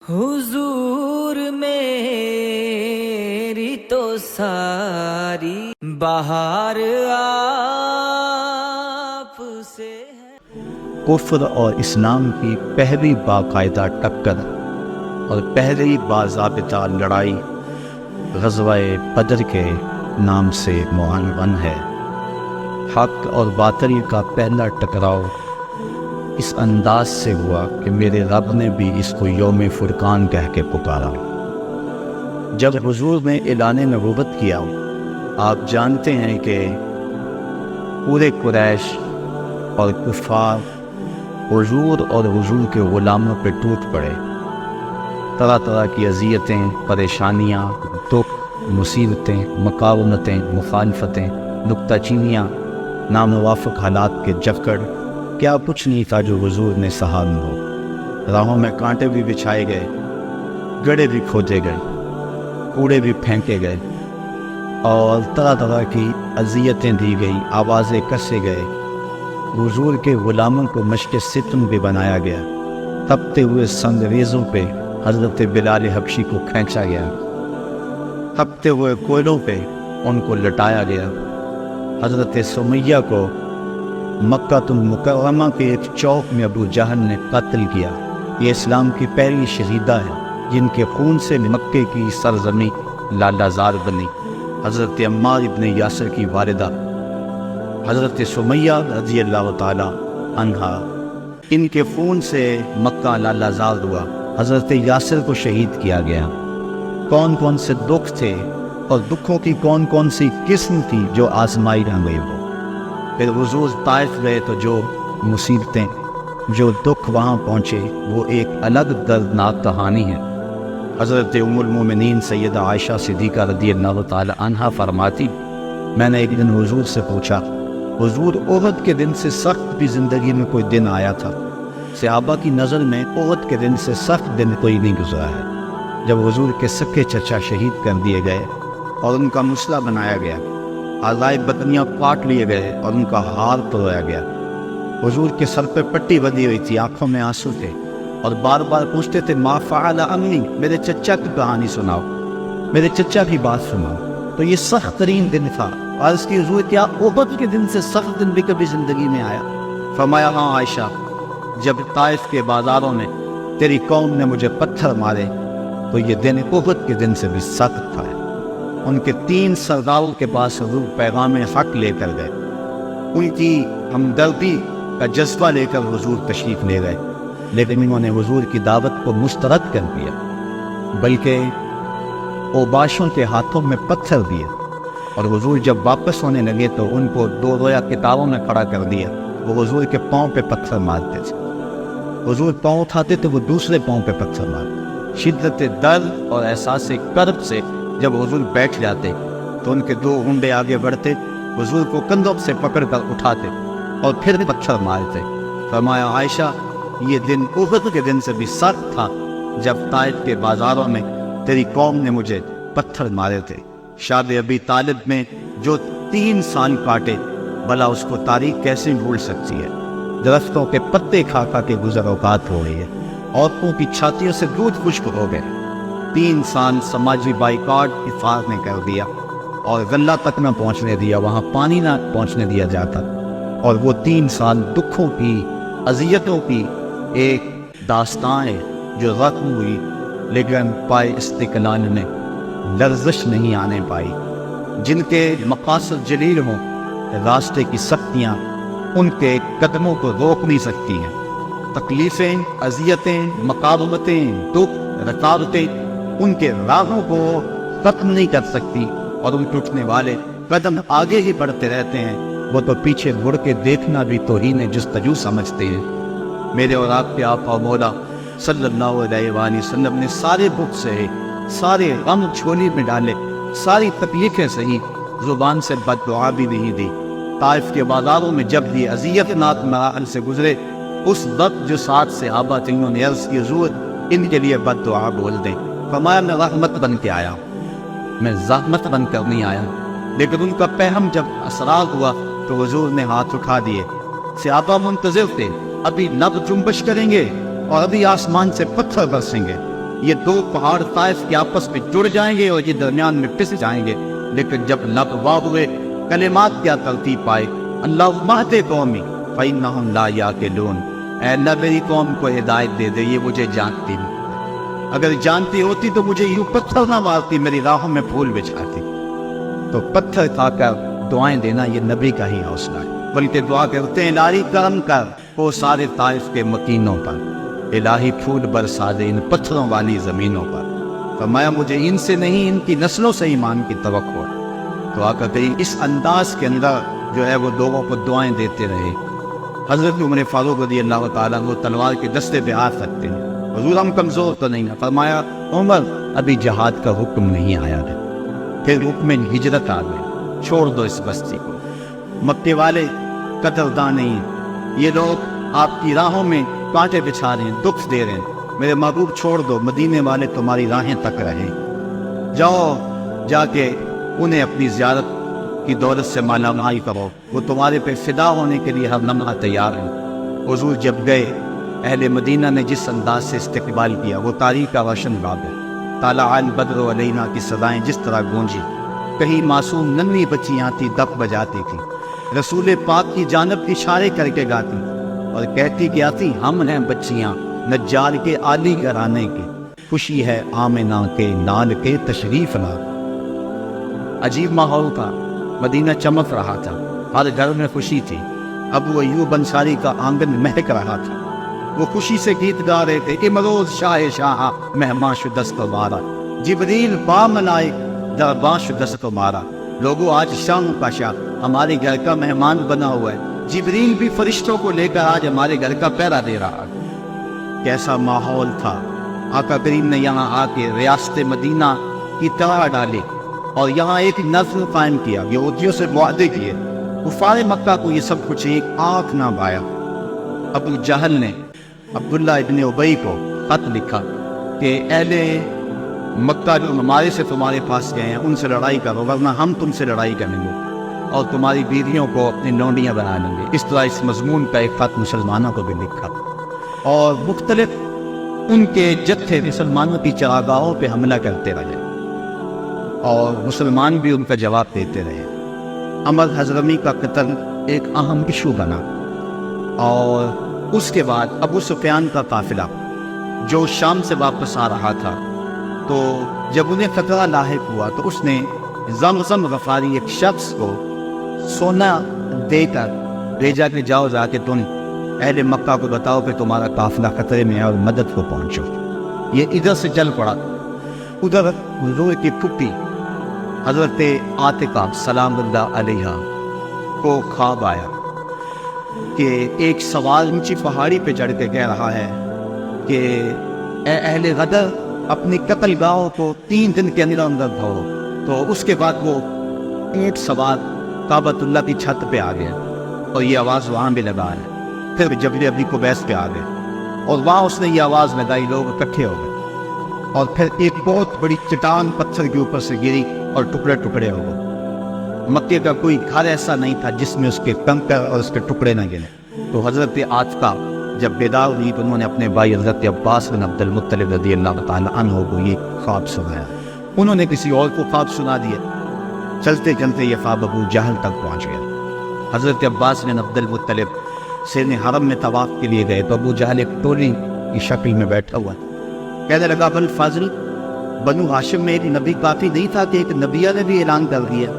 حضور میری تو ساری بہار آپ سے ہے۔ کفر اور اسلام کی پہلی باقاعدہ ٹکر اور پہلی باضابطہ لڑائی غزوہ بدر کے نام سے معنون ہے۔ حق اور باطل کا پہلا ٹکراؤ اس انداز سے ہوا کہ میرے رب نے بھی اس کو یوم فرقان کہہ کے پکارا۔ جب حضور نے اعلان نبوت کیا، آپ جانتے ہیں کہ پورے قریش اور کفار حضور اور حضور کے غلاموں پہ ٹوٹ پڑے۔ طرح طرح کی اذیتیں، پریشانیاں، دکھ، مصیبتیں، مقاومتیں، مخالفتیں، نکتہ چینیاں، ناموافق حالات کے جکڑ، کیا کچھ نہیں تھا جو حضور نے سہا نہ ہو۔ راہوں میں کانٹے بھی بچھائے گئے، گڑھے بھی کھودے گئے، کوڑے بھی پھینکے گئے، اور طرح طرح کی اذیتیں دی گئیں، آوازیں کسے گئے۔ حضور کے غلاموں کو مشق ستم بھی بنایا گیا۔ تپتے ہوئے سنگریزوں پہ حضرت بلال حبشی کو کھینچا گیا، تپتے ہوئے کوئلوں پہ ان کو لٹایا گیا۔ حضرت سمیہ کو مکہ المکرمہ کے ایک چوک میں ابو جہل نے قتل کیا۔ یہ اسلام کی پہلی شہیدہ ہے جن کے خون سے مکے کی سرزمین لالہ بنی۔ حضرت عمار ابن یاسر کی والدہ حضرت سمیہ رضی اللہ تعالی عنہا، ان کے خون سے مکہ لالہ زار ہوا۔ حضرت یاسر کو شہید کیا گیا۔ کون کون سے دکھ تھے اور دکھوں کی کون کون سی قسم تھی جو آزمائی نہ گئی ہو۔ پھر حضور طائف گئے تو جو مصیبتیں، جو دکھ وہاں پہنچے، وہ ایک الگ دردناک کہانی ہے۔ حضرت ام المومنین سیدہ عائشہ صدیقہ رضی اللہ تعالی عنہا فرماتی، میں نے ایک دن حضور سے پوچھا، حضور احد کے دن سے سخت بھی زندگی میں کوئی دن آیا تھا؟ صحابہ کی نظر میں احد کے دن سے سخت دن کوئی نہیں گزرا ہے۔ جب حضور کے سکے چچا شہید کر دیے گئے اور ان کا مسلح بنایا گیا، اعضائے بدنیاں کاٹ لیے گئے اور ان کا ہار توڑایا گیا، حضور کے سر پہ پٹی بندھی ہوئی تھی، آنکھوں میں آنسو تھے، اور بار بار پوچھتے تھے ما فعل عمی، میرے چچا کی کہانی سناؤ، میرے چچا کی بات سناؤ۔ تو یہ سخت ترین دن تھا۔ عرض کی حضور کیا احد کے دن سے سخت دن بھی کبھی زندگی میں آیا؟ فرمایا ہاں عائشہ، جب طائف کے بازاروں میں تیری قوم نے مجھے پتھر مارے تو یہ دن احد کے دن سے بھی سخت تھا۔ ان کے 3 سرداروں کے پاس حضور پیغام حق لے کر گئے، ان کی ہمدردی کا جذبہ لے کر حضور تشریف لے گئے، لیکن انہوں نے حضور کی دعوت کو مسترد کر دیا، بلکہ اوباشوں کے ہاتھوں میں پتھر دیے، اور حضور جب واپس ہونے لگے تو ان کو 2 رویا کتابوں میں کھڑا کر دیا۔ وہ حضور کے پاؤں پہ پتھر مارتے تھے، حضور پاؤں اٹھاتے تو وہ دوسرے پاؤں پہ پتھر مارتے۔ شدت درد اور احساس کرب سے جب حضور بیٹھ جاتے تو ان کے 2 ہونڈے آگے بڑھتے، حضور کو کندھوں سے پکڑ کر اٹھاتے اور پھر پتھر مارتے۔ فرمایا عائشہ، یہ دن احد کے دن سے بھی سخت تھا جب طائف کے بازاروں میں تیری قوم نے مجھے پتھر مارے تھے۔ شاد ابی طالب میں جو 3 سال کاٹے، بھلا اس کو تاریخ کیسے بھول سکتی ہے؟ درختوں کے پتے کھا کھا کے گزر اوقات ہو رہی ہے، عورتوں کی چھاتیوں سے دودھ خشک ہو گئے۔ 3 سال سماجی بائیکاٹ افطار نے کر دیا، اور غلہ تک نہ پہنچنے دیا، وہاں پانی نہ پہنچنے دیا جاتا، اور وہ 3 سال دکھوں کی، اذیتوں کی ایک داستان ہے جو ختم ہوئی، لیکن پائے استقلال میں لرزش نہیں آنے پائی۔ جن کے مقاصد جلیل ہوں، راستے کی سختیاں ان کے قدموں کو روک نہیں سکتی ہیں۔ تکلیفیں، اذیتیں، مقاومتیں، دکھ، رکاوٹیں ان کے راہوں کو ختم نہیں کر سکتی، اور ان کے اٹھنے والے قدم آگے ہی بڑھتے رہتے ہیں۔ وہ تو پیچھے مڑ کے دیکھنا بھی توہین جستجو سمجھتے ہیں۔ میرے اور آپ کے آقا و مولا صلی اللہ علیہ وآلہ وسلم نے سارے دکھ سہے، سارے غم جھولی میں ڈالے، ساری تکلیفیں سہی، زبان سے بد دعا بھی نہیں دی۔ طائف کے بازاروں میں جب یہ اذیت ناک مراحل سے گزرے، اس وقت جو 7 صحابہ تھے، انہوں نے عرض کی حضور ان کے لیے بد دعا بول دیں۔ فرمایا میں رحمت بن کے آیا ہوں، میں زحمت بن کر نہیں آیا ہوں۔ لیکن ان کا پہم جب اثرات ہوا تو حضور نے ہاتھ اٹھا دیے۔ صحابہ منتظر تھے، ابھی نب جنبش کریں گے اور ابھی آسمان سے پتھر برسیں گے۔ یہ دو پہاڑ طائف کے آپس میں جڑ جائیں گے اور یہ درمیان میں پس جائیں گے، لیکن جب لب وا ہوئے کلمات کیا ترتیب پائے، اللہ مہد قومی فإنہم لا یعقلون، اے اللہ میری قوم کو ہدایت دے دے، یہ مجھے جانتی نہیں، اگر جانتی ہوتی تو مجھے یوں پتھر نہ مارتی، میری راہوں میں پھول بچھاتی۔ تو پتھر کھا کر دعائیں دینا یہ نبی کا ہی حوصلہ ہے، بلکہ دعا کرتے ہیں الہی کرم کر وہ سارے طائف کے مکینوں پر، الہی پھول برسا دے ان پتھروں والی زمینوں پر۔ فرمایا مجھے ان سے نہیں، ان کی نسلوں سے ایمان کی توقع ہے۔ تو آقا کریم اس انداز کے اندر جو ہے وہ لوگوں کو دعائیں دیتے رہے۔ حضرت عمر فاروق رضی اللہ تعالیٰ وہ تلوار کے دستے پہ ہاتھ رکھتے ہیں، حضور ہم کمزور تو نہیں ہیں، فرمایا عمر ابھی جہاد کا حکم نہیں آیا ہے، پھر حکم ہجرت آ گئے، چھوڑ دو اس بستی کو، مکے والے قدرداں نہیں، یہ لوگ آپ کی راہوں میں کانٹے بچھا رہے ہیں، دکھ دے رہے ہیں، میرے محبوب چھوڑ دو، مدینے والے تمہاری راہیں تک رہیں، جاؤ جا کے انہیں اپنی زیارت کی دولت سے مالا مالی کرو، وہ تمہارے پہ فدا ہونے کے لیے ہر لمحہ تیار ہیں۔ حضور جب گئے، اہل مدینہ نے جس انداز سے استقبال کیا وہ تاریخ کا روشن باب ہے۔ طالع البدر علینا کی صدائیں جس طرح گونجی، کہیں معصوم ننھی بچیاں تھی دف بجاتی تھی، رسول پاک کی جانب اشارے کر کے گاتی اور کہتی کیا تھی، ہم ہیں بچیاں نجار کے عالی گھرانے کے، خوشی ہے آمنہ کے نال کے تشریف لا۔ عجیب ماحول تھا، مدینہ چمک رہا تھا، ہر گھر میں خوشی تھی، ابو ایوب انصاری کا آنگن مہک رہا تھا، وہ خوشی سے گیت گا رہے تھے، امروز شاہ شاہ مہمان شدست تمہارا، جبریل با ملائک درباں شدست تمہارا۔ لوگوں آج شام کا شاہ ہمارے گھر کا مہمان بنا ہوا ہے، جبریل بھی فرشتوں کو لے کر آج ہمارے گھر کا پہرا دے رہا ہے۔ کیسا ماحول تھا! آقا کریم نے یہاں آ کے ریاست مدینہ کی طرح ڈالی اور یہاں ایک نظم قائم کیا، یہودیوں سے معاہدے کیے، کفار مکہ کو یہ سب کچھ ایک آنکھ نہ بایا۔ ابو جہل نے عبداللہ ابن ابی کو خط لکھا کہ اہل مکہ جو ہمارے سے تمہارے پاس گئے ہیں ان سے لڑائی کرو، ورنہ ہم تم سے لڑائی کریں گے اور تمہاری بیویوں کو اپنی لونڈیاں بنا لیں گے۔ اس طرح اس مضمون کا ایک خط مسلمانوں کو بھی لکھا اور مختلف ان کے جتھے مسلمانوں کی چراگاہوں پہ حملہ کرتے رہے اور مسلمان بھی ان کا جواب دیتے رہے۔ عمر حضرمی کا قتل ایک اہم ایشو بنا اور اس کے بعد ابو سفیان کا قافلہ جو شام سے واپس آ رہا تھا، تو جب انہیں خطرہ لاحق ہوا تو اس نے زمزم غفاری ایک شخص کو سونا دے کر بھیجا کہ جاؤ جا کے تم اہل مکہ کو بتاؤ کہ تمہارا قافلہ خطرے میں ہے اور مدد کو پہنچو۔ یہ ادھر سے چل پڑا، ادھر حضور کی پھپھی حضرت عاتقہ سلام اللہ علیہ کو خواب آیا کہ ایک سوال اونچی پہاڑی پہ چڑھ کے کہہ رہا ہے کہ اے اہل غدر اپنی قتل گاہوں کو 3 دن کے اندر اندر دھوؤ۔ تو اس کے بعد وہ اونٹ سوار کعبۃ اللہ کی چھت پہ آ گیا اور یہ آواز وہاں بھی لگا ہے۔ پھر جبریل ابی قبیس پہ آ گئے اور وہاں اس نے یہ آواز لگائی، لوگ اکٹھے ہو گئے اور پھر ایک بہت بڑی چٹان پتھر کے اوپر سے گری اور ٹکڑے ٹکڑے ہو گئے۔ مکے کا کوئی گھر ایسا نہیں تھا جس میں اس کے کنکر اور اس کے ٹکڑے نہ گرے۔ تو حضرت عاتقہ جب بیدار ہوئی تو انہوں نے اپنے بھائی حضرت عباس بن عبد المطلب رضی اللہ تعالیٰ عنہ کو یہ خواب سنایا، انہوں نے کسی اور کو خواب سنا دیا۔ چلتے چلتے یہ خواب ابو جہل تک پہنچ گیا۔ حضرت عباس بن عبد المطلب سین حرم میں طواف کے لیے گئے تو ابو جہل ایک ٹولی کی شکل میں بیٹھا ہوا کہنے لگا، بل فاضل بنو ہاشم میں ایک نبی کافی نہیں تھا کہ ایک نبیہ نے بھی اعلان کر دیا؟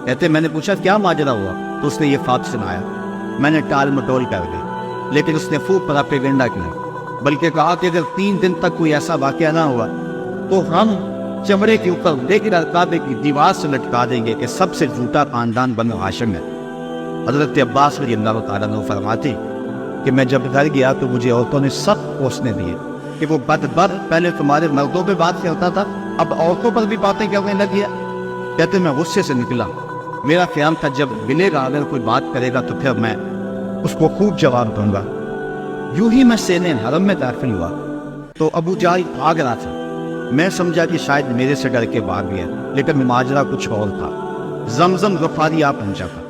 کہتے میں نے پوچھا کیا ماجرا ہوا؟ تو اس نے یہ خواب سنایا۔ میں نے ٹال مٹول کر دی، لیکن اس نے خوب پراپیگنڈا کیا، بلکہ کہا کہ اگر 3 دن تک کوئی ایسا واقعہ نہ ہوا تو ہم چمڑے کے اوپر لے کر کعبے کی دیوار سے لٹکا دیں گے کہ سب سے جھوٹا خاندان بنو ہاشم ہے۔ حضرت عباس رضی اللہ تعالیٰ عنہ فرماتے کہ میں جب گھر گیا تو مجھے عورتوں نے سخت کوسنے دیے کہ وہ بدبخت پہلے تمہارے مردوں پہ بات کرتا تھا، اب عورتوں پر بھی باتیں کرنے لگ گیا۔ کہتے میں غصے سے نکلا، میرا خیال تھا جب ملے گا اگر کوئی بات کرے گا تو پھر میں اس کو خوب جواب دوں گا۔ یوں ہی میں سین حرم میں داخل ہوا تو ابو جہل بھاگ رہا تھا۔ میں سمجھا کہ شاید میرے سے ڈر کے بھاگ گیا، لیکن ماجرا کچھ اور تھا۔ زمزم غفاری آ پہنچا تھا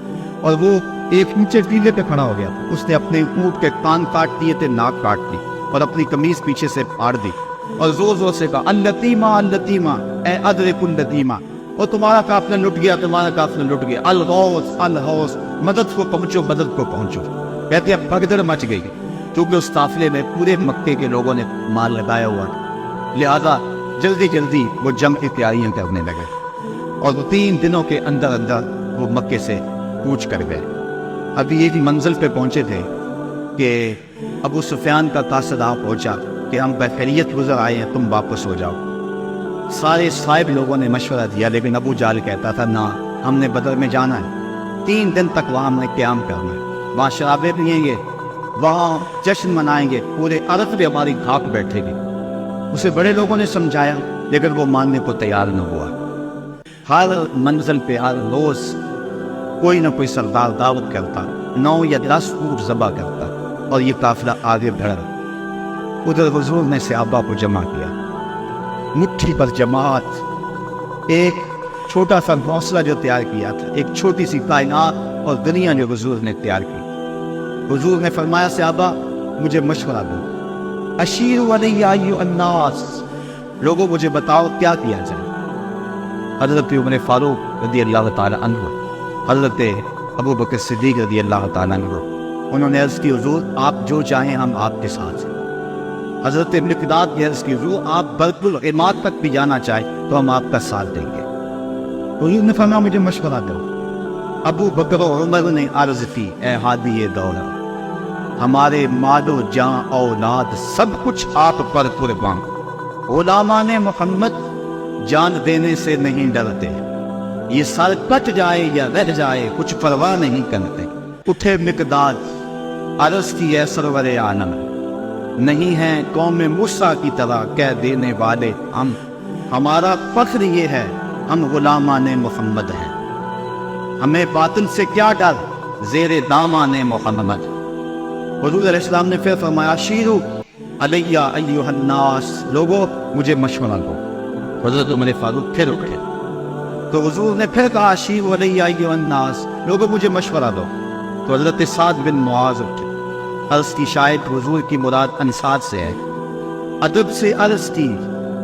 اور وہ ایک اونچے ٹیلے پہ کھڑا ہو گیا۔ اس نے اپنے اونٹ کے کان کاٹ دیے تھے، ناک کاٹ دی اور اپنی قمیض پیچھے سے پھاڑ دی اور زور زور سے کہا اللتیمہ اللتیمہ اے ادرک اللتیمہ، اور تمہارا قافلہ لٹ گیا، تمہارا قافلہ لٹ گیا، الغوث الغوث، مدد کو پہنچو مدد کو پہنچو۔ کہتے ہیں بھگدڑ مچ گئی، کیونکہ اس قافلے میں پورے مکے کے لوگوں نے مال لگایا ہوا تھا، لہذا جلدی جلدی وہ جنگ کی تیاریاں کرنے لگے، اور 3 دنوں کے اندر اندر وہ مکے سے کوچ کر گئے۔ ابھی ایک منزل پہ پہنچے تھے کہ ابو سفیان کا قاصد آ پہنچا کہ ہم بخیریت گزر آئے ہیں، تم واپس ہو جاؤ۔ سارے صاحب لوگوں نے مشورہ دیا، لیکن ابو جہل کہتا تھا نہ، ہم نے بدر میں جانا ہے، 3 دن تک وہاں ہم نے قیام کرنا ہے، وہاں شرابیں پئیں گے، وہاں جشن منائیں گے، پورے عرب پہ ہماری گھاک بیٹھے گی۔ اسے بڑے لوگوں نے سمجھایا، لیکن وہ ماننے کو تیار نہ ہوا۔ ہر منزل پہ ہر روز کوئی نہ کوئی سردار دعوت کرتا، 9 یا 10 اونٹ ذبح کرتا، اور یہ قافلہ آگے بڑھا۔ ادھر حضور نے صحابہ کو جمع کیا، مٹھی پر جماعت، ایک چھوٹا سا گھونسلہ جو تیار کیا تھا، ایک چھوٹی سی کائنات اور دنیا جو حضور نے تیار کی۔ حضور نے فرمایا صحابہ مجھے مشورہ دو، اشیروا علی ایھا الناس، لوگوں مجھے بتاؤ کیا کیا جائے۔ حضرت عمر فاروق رضی اللہ تعالی عنہ، حضرت ابو بکر صدیق رضی اللہ تعالی عنہ، انہوں نے عرض کی حضور آپ جو چاہیں ہم آپ کے ساتھ ہیں۔ حضرت مقداد نے عرض کی حضور آپ برق الغماد تک بھی جانا چاہیں تو ہم آپ کا ساتھ دیں گے۔ حضور نے فرمایا مجھے مشورہ دو۔ ابو بکر و عمر نے عرض کی اے ہادی دولہ، ہمارے مال و جاں اولاد سب کچھ آپ پر قربان، غلامان محمد جان دینے سے نہیں ڈرتے، یہ سر کٹ جائے یا رہ جائے کچھ پرواہ نہیں کرتے۔ اٹھے مقداد، عرض کی اے سرور عالم، نہیں ہیں قوم موسیٰ کی طرح کہہ دینے والے ہم، ہمارا فخر یہ ہے ہم غلامان محمد ہیں، ہمیں باطل سے کیا ڈر زیر دامان محمد۔ حضور علیہ السلام نے پھر فرمایا شیرو علی ایھا الناس، لوگوں مجھے مشورہ دو۔ حضرت عمر فاروق پھر اٹھے تو حضور نے پھر کہا شیرو علی ایھا الناس، لوگوں مجھے مشورہ دو۔ تو حضرت سعد بن معاذ اٹھے، عرض کی شاید حضور کی مراد انصار سے ہے، ادب سے عرض کی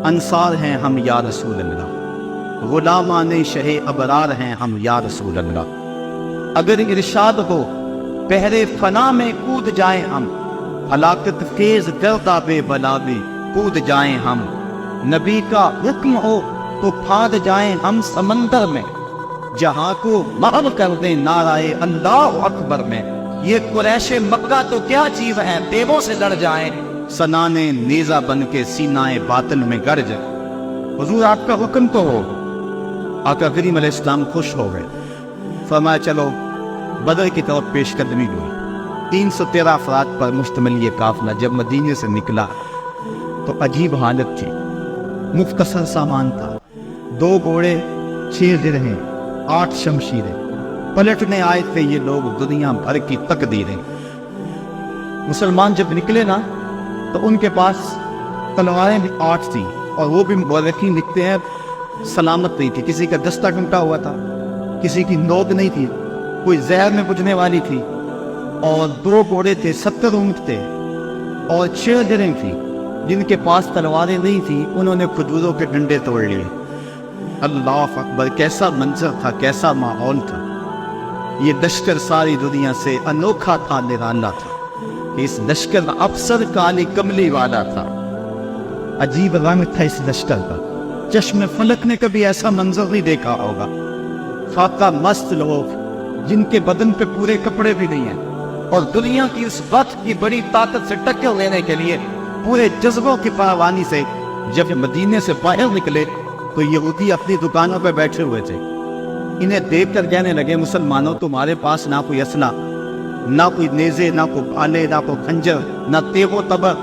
انصار ہیں ہم یا رسول اللہ، غلامان شہ ابرار ہیں ہم یا رسول اللہ، اگر ارشاد ہو پہرے فنا میں کود جائیں ہم، ہلاکت خیز گرداب بلا میں کود جائیں ہم، نبی کا حکم ہو تو پھاند جائیں ہم سمندر میں، جہاں کو محو کر دیں نعرہ اللہ اکبر میں، یہ قریش مکہ تو کیا چیز ہے دیووں سے لڑ جائیں، سنانے نیزہ بن کے سینہ باطن میں گڑ جائیں۔ حضور آپ کا حکم تو ہو۔ آقا کریم علیہ السلام خوش ہو گئے، فرمایا چلو بدر کی طرف پیش قدمی ہوئی۔ 313 افراد پر مشتمل یہ قافلہ جب مدینے سے نکلا تو عجیب حالت تھی، مختصر سامان تھا، 2 گھوڑے، 6 درہیں، 8 شمشیریں، پلٹنے آئے تھے یہ لوگ دنیا بھر کی تقدیریں۔ مسلمان جب نکلے نا تو ان کے پاس تلواریں بھی 8 تھیں، اور وہ بھی مورخین لکھتے ہیں سلامت نہیں تھی، کسی کا دستہ ٹوٹا ہوا تھا، کسی کی نوک نہیں تھی، کوئی زہر میں بجھنے والی تھی، اور 2 گھوڑے تھے، 70 اونٹ تھے، اور 6 درہیں تھی۔ جن کے پاس تلواریں نہیں تھیں انہوں نے کھجوروں کے ڈنڈے توڑ لیے۔ اللہ اکبر، کیسا منظر تھا، کیسا ماحول تھا۔ یہ لشکر ساری دنیا سے انوکھا تھا، نرالا تھا، کہ اس لشکر افسر کالی کملی والا تھا، عجیب رنگ تھا اس لشکر کا، چشم فلک نے کبھی ایسا منظر نہیں دیکھا ہوگا۔ فاقہ مست لوگ جن کے بدن پہ پورے کپڑے بھی نہیں ہیں، اور دنیا کی اس وقت کی بڑی طاقت سے ٹکر لینے کے لیے پورے جذبوں کی فراوانی سے جب مدینے سے باہر نکلے تو یہودی اپنی دکانوں پہ بیٹھے ہوئے تھے۔ انہیں دیکھ کر کہنے لگے مسلمانوں تمہارے پاس نہ کوئی اسلحہ، نہ کوئی نیزے، نہ کوئی بھالے، نہ کوئی خنجر، نہ تیغ و تبر،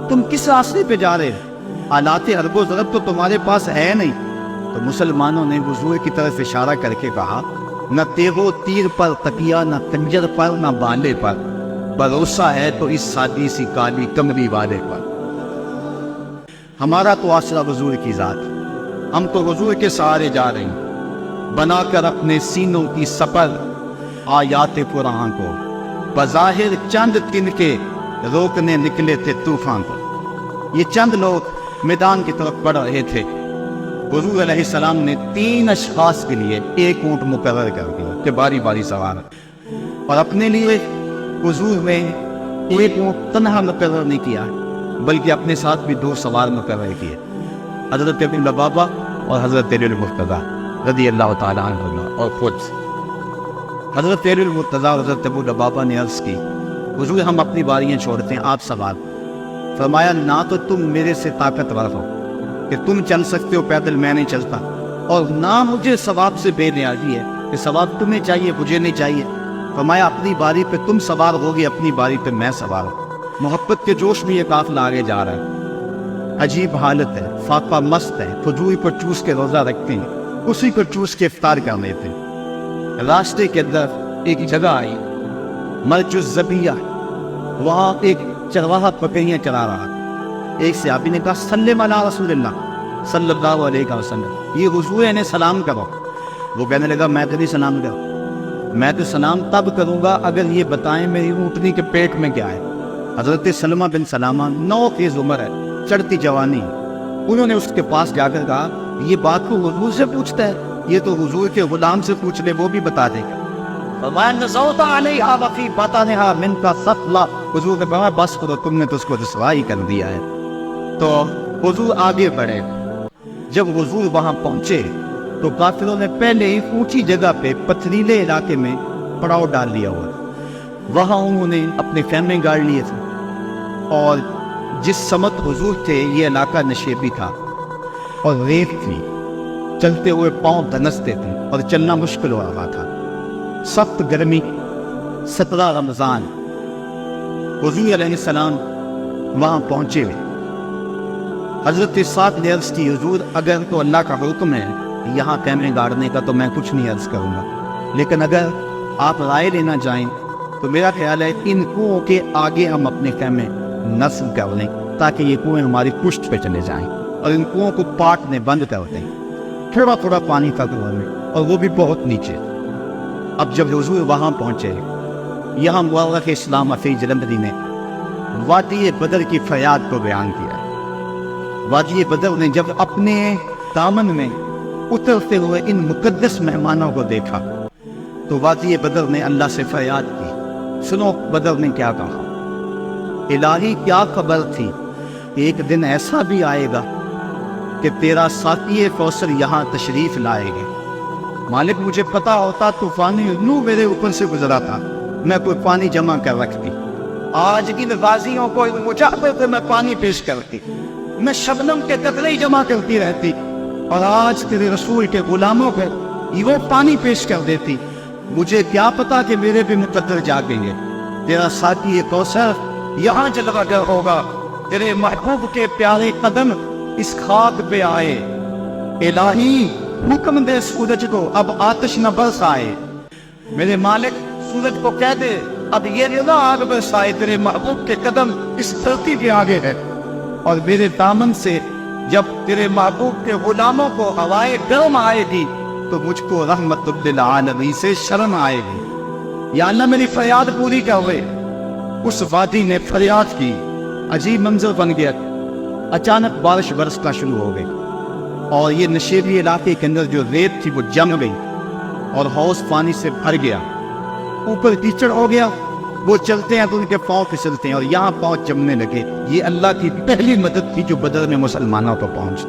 تم کس راستے پہ جا رہے؟ آلات حرب و ضرب تو تمہارے پاس ہے نہیں۔ تو مسلمانوں نے وضوء کی طرف اشارہ کر کے کہا نہ تیغ و تیر پر تکیہ، نہ خنجر پر، نہ بھالے پر، بھروسہ ہے تو اس سادی سی کالی کمری والے پر۔ ہمارا تو آسرا حضور کی ذات، ہم تو حضور کے سہارے جا رہے ہیں، بنا کر اپنے سینوں کی سپر آیات قرآن کو، بظاہر چند تن کے روکنے نکلے تھے طوفان کو۔ یہ چند لوگ میدان کی طرف بڑھ رہے تھے، حضور علیہ السلام نے 3 اشخاص کے لیے ایک اونٹ مقرر کر دیا کہ باری باری سوار، اور اپنے لیے حضور نے ایک اونٹ تنہا مقرر نہیں کیا بلکہ اپنے ساتھ بھی 2 سوار مقرر کیے، حضرت ابن لبابہ اور حضرت المرتضیٰ رضی اللہ تعالیٰ عنہ، اور خود حضرت المرتضیٰ اور حضرت ابو لبابہ نے عرض کی حضور ہم اپنی باریاں چھوڑتے ہیں، آپ سوار۔ فرمایا نہ تو تم میرے سے طاقتور ہو کہ تم چل سکتے ہو پیدل، میں نہیں چلتا، اور نہ مجھے ثواب سے بے نیازی ہے کہ ثواب تمہیں چاہیے مجھے نہیں چاہیے۔ فرمایا اپنی باری پہ تم سوار ہوگے، اپنی باری پہ میں سوار ہوں۔ محبت کے جوش میں یہ قافلہ آگے جا رہا ہے، عجیب حالت ہے، فاطمہ مست ہے، کھجور پر چوس کے روزہ رکھتے ہیں، اسی پر چوس کے افطار کر لیتے ہیں۔ راستے کے اندر ایک جگہ آئی مرج الزبیہ، وہاں ایک چرواہا بکریاں چرا رہا، ایک صحابی نے کہا سلم علی رسول اللہ صلی اللہ علیہ وسلم، یہ حضور انہیں سلام کرو۔ وہ کہنے لگا میں تو نہیں سلام کروں، میں تو سلام تب کروں گا اگر یہ بتائیں میری اونٹنی کے پیٹ میں کیا ہے۔ حضرت سلمہ بن سلامہ 9 کی عمر ہے، چڑھتی جوانی، انہوں نے اس کے پاس جا کر کہا یہ بات کو حضور سے پوچھتا ہے، یہ تو حضور کے غلام سے پوچھ لے وہ بھی بتا دے گا۔ فرمایا نزوت علیہا وفی بطنہا منک ثقلا، حضور نے فرمایا بس کرو تم نے تو اس کو رسوائی کر دیا ہے۔ تو حضور آگے بڑھے، جب حضور وہاں پہنچے تو کافروں نے پہلے ہی اونچی جگہ پہ پتھریلے علاقے میں پڑاؤ ڈال لیا ہوا، وہاں انہوں نے اپنے خیمے گاڑ لیے تھے، اور جس سمت حضور تھے یہ علاقہ نشیبی تھا اور ریت تھی، چلتے ہوئے پاؤں دھنستے تھے اور چلنا مشکل ہو رہا تھا، سخت گرمی، 17 رمضان۔ حضور علیہ السلام وہاں پہنچے، حضرت سعد نے عرض کی حضور اگر تو اللہ کا حکم ہے یہاں خیمے گاڑنے کا تو میں کچھ نہیں عرض کروں گا، لیکن اگر آپ رائے لینا چاہیں تو میرا خیال ہے ان کنوؤں کے آگے ہم اپنے خیمے نصب کر لیں تاکہ یہ کنویں ہماری پشت پہ چلے جائیں، اور ان کنوؤں کو پاٹنے بند کر دیں، تھوڑا تھوڑا پانی تھا کنویں میں اور وہ بھی بہت نیچے۔ اب جب حضور وہاں پہنچے، یہاں مورخ اسلام حفیظ جلندری نے وادی بدر کی فریاد کو بیان کیا ہے۔ وادی بدر نے جب اپنے دامن میں اترتے ہوئے ان مقدس مہمانوں کو دیکھا تو وادی بدر نے اللہ سے فریاد کی۔ سنو بدر نے کیا کہا، الہی کیا خبر تھی، ایک دن ایسا بھی آئے گا کہ تیرا ساقی کوثر یہاں تشریف لائے گے۔ مالک مجھے پتا ہوتا طوفانی نو میرے اوپر سے گزرا تھا، میں کوئی پانی جمع کر رکھتی، آج ان غازیوں کو مجاہدے پہ میں پانی پیش کرتی، میں شبنم کے قطرے جمع کرتی رہتی، اور آج تیرے رسول کے غلاموں کو وہ پانی پیش کر دیتی۔ مجھے کیا پتا کہ میرے بھی مقدر جاگیں گے، تیرا ساقی کوثر یہاں جلوہ گر ہوگا، تیرے محبوب کے پیارے قدم اس خاک پہ آئے، الہی حکم دے سورج کو اب آتش نہ برسائے، میرے مالک سورج کو کہہ دے اب یہ نہ آگ برسائے، تیرے محبوب کے قدم اس دھرتی کے آگے ہے، اور میرے دامن سے جب تیرے محبوب کے غلاموں کو ہوائے گرم آئے گی تو مجھ کو رحمت للعالمین سے شرم آئے گی، یا اللہ میری فریاد پوری کر ہوئے۔ اس وادی نے فریاد کی، عجیب منظر بن گیا، اچانک بارش برسنا شروع ہو گئی، اور یہ نشیبی علاقے کے اندر جو ریت تھی وہ جم گئی اور حوض پانی سے بھر گیا، اوپر کیچڑ ہو گیا، وہ چلتے ہیں تو ان کے پاؤں پھسلتے ہیں اور یہاں پاؤں جمنے لگے۔ یہ اللہ کی پہلی مدد تھی جو بدر میں مسلمانوں کو پہنچی۔